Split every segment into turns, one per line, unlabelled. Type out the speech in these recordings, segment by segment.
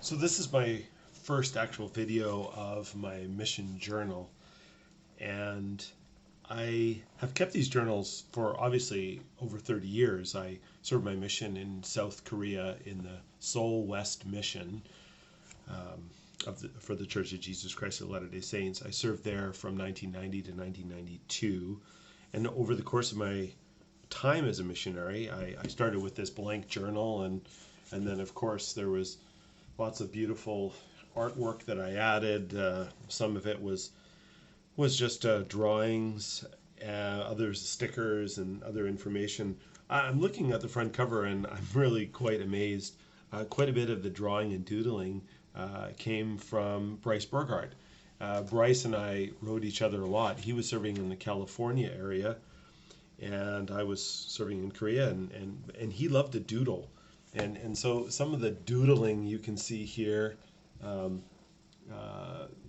So this is my first actual video of my mission journal, and I have kept these journals for obviously over 30 years. I served my mission in South Korea in the Seoul West Mission for the Church of Jesus Christ of Latter-day Saints. I served there from 1990 to 1992, and over the course of my time as a missionary, I started with this blank journal, and then of course there was lots of beautiful artwork that I added. Some of it was just drawings, others stickers and other information. I'm looking at the front cover and I'm really quite amazed. Quite a bit of the drawing and doodling came from Bryce Burgard. Bryce and I rode each other a lot. He was serving in the California area and I was serving in Korea, and he loved to doodle. And so some of the doodling you can see here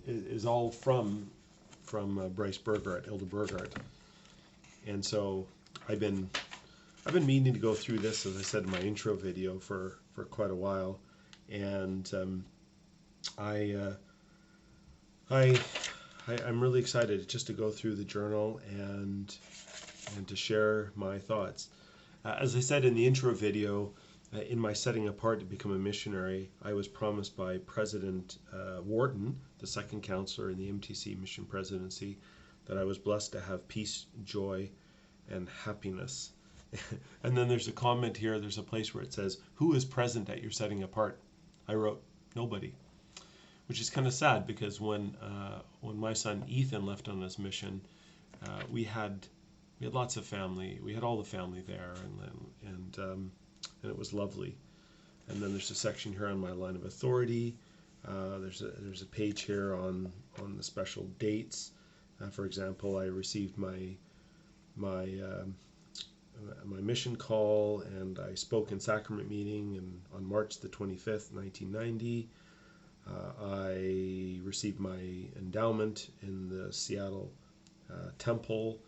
is all from Bryce Burgard, Elder Burgard. And so I've been meaning to go through this, as I said in my intro video, for quite a while, and I'm really excited just to go through the journal and to share my thoughts. As I said in the intro video, in my setting apart to become a missionary, I was promised by President Wharton, the second counselor in the MTC mission presidency, that I was blessed to have peace, joy, and happiness. And then there's a comment here, there's a place where it says, "Who is present at your setting apart?" I wrote, "Nobody," which is kind of sad, because when my son Ethan left on his mission, we had lots of family. We had all the family there, and it was lovely. And then there's a section here on my line of authority. There's a page here on the special dates. For example, I received my mission call, and I spoke in sacrament meeting on March the 25th, 1990. I received my endowment in the Seattle temple,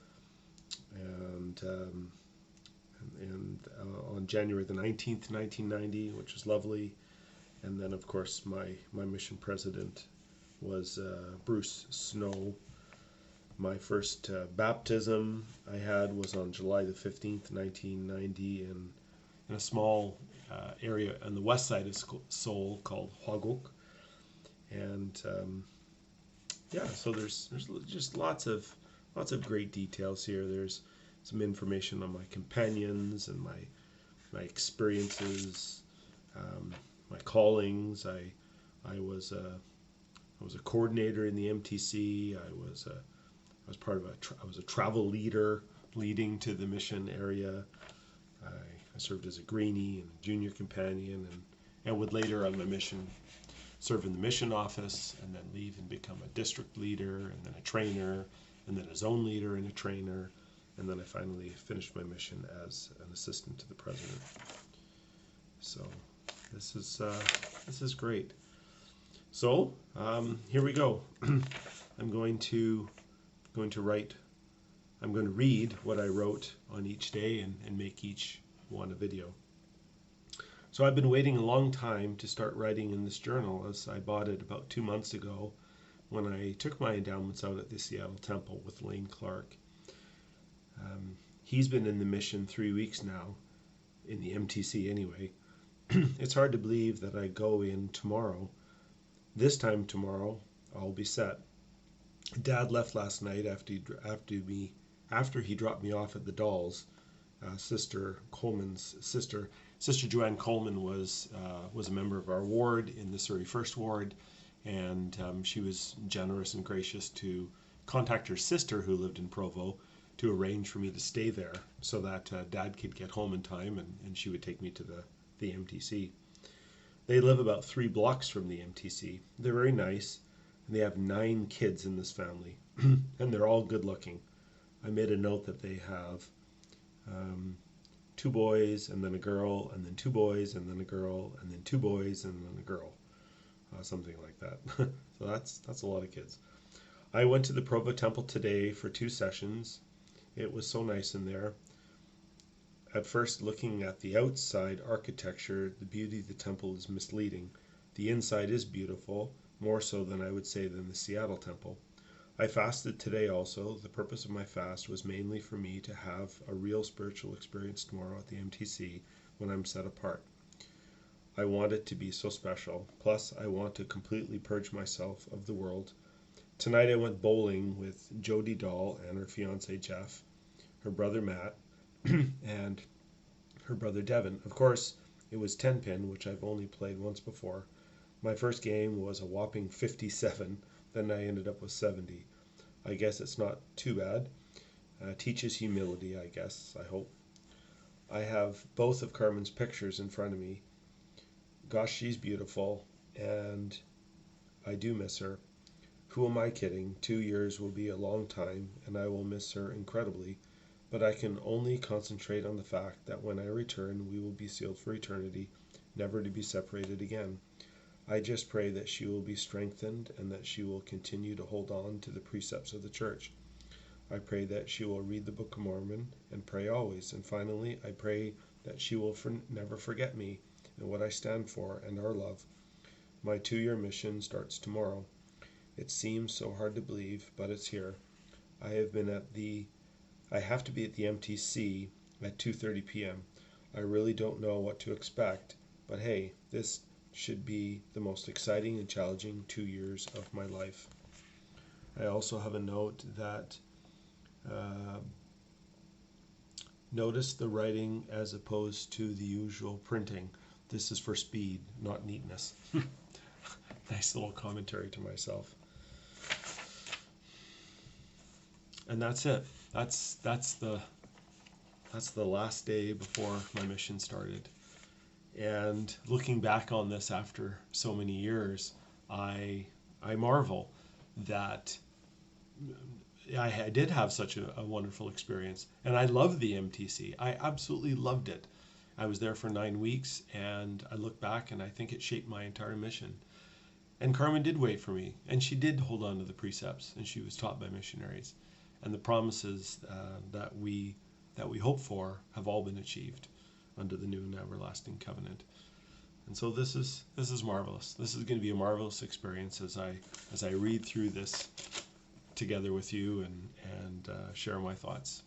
and on January the 19th, 1990, which was lovely. And then, of course, my mission president was Bruce Snow. My first baptism I had was on July the 15th, 1990, in a small area on the west side of Seoul called Hwagok. And so there's just lots of great details here. There's some information on my companions and my experiences, my callings. I was a coordinator in the MTC. I was a travel leader leading to the mission area. I served as a greenie and a junior companion, and would later on my mission serve in the mission office, and then leave and become a district leader, and then a trainer, and then a zone leader and a trainer. And then I finally finished my mission as an assistant to the president. So this is great. So here we go. I'm going to read what I wrote on each day and make each one a video. So I've been waiting a long time to start writing in this journal, as I bought it about 2 months ago when I took my endowments out at the Seattle Temple with Lane Clark. He's been in the mission 3 weeks now, in the MTC anyway. It's hard to believe that I go in tomorrow. This time tomorrow, I'll be set. Dad left last night after he dropped me off at the Dahls. Sister Coleman's sister, Sister Joanne Coleman, was a member of our ward in the Surrey First Ward, and she was generous and gracious to contact her sister, who lived in Provo, to arrange for me to stay there so that Dad could get home in time, and she would take me to the MTC. They live about 3 blocks from the MTC. They're very nice, and they have 9 kids in this family, and they're all good looking. I made a note that they have 2 boys and then a girl, and then 2 boys and then a girl, and then 2 boys and then a girl, something like that. So that's a lot of kids. I went to the Provo Temple today for 2 sessions. It was so nice in there. At first, looking at the outside architecture, the beauty of the temple is misleading. The inside is beautiful, more so than I would say than the Seattle temple. I fasted today also. The purpose of my fast was mainly for me to have a real spiritual experience tomorrow at the MTC when I'm set apart. I want it to be so special. Plus, I want to completely purge myself of the world. Tonight I went bowling with Jody Dahl and her fiance Jeff, her brother Matt, and her brother Devin. Of course, it was 10 pin, which I've only played once before. My first game was a whopping 57, then I ended up with 70. I guess it's not too bad. Teaches humility, I guess, I hope. I have both of Carmen's pictures in front of me. Gosh, she's beautiful, and I do miss her. Who am I kidding? 2 years will be a long time, and I will miss her incredibly, but I can only concentrate on the fact that when I return, we will be sealed for eternity, never to be separated again. I just pray that she will be strengthened and that she will continue to hold on to the precepts of the church. I pray that she will read the Book of Mormon and pray always. And finally, I pray that she will never forget me and what I stand for and our love. My 2-year mission starts tomorrow. It seems so hard to believe, but it's here. I have to be at the MTC at 2:30 p.m. I really don't know what to expect, but hey, this should be the most exciting and challenging 2 years of my life. I also have a note that notice the writing as opposed to the usual printing. This is for speed, not neatness. Nice little commentary to myself. And that's it. That's the last day before my mission started. And looking back on this after so many years, I marvel that I did have such a wonderful experience. And I loved the MTC. I absolutely loved it. I was there for 9 weeks, and I look back and I think it shaped my entire mission. And Carmen did wait for me, and she did hold on to the precepts, and she was taught by missionaries. And the promises that we hope for have all been achieved under the new and everlasting covenant. And so this is marvelous. This is going to be a marvelous experience as I read through this together with you and share my thoughts.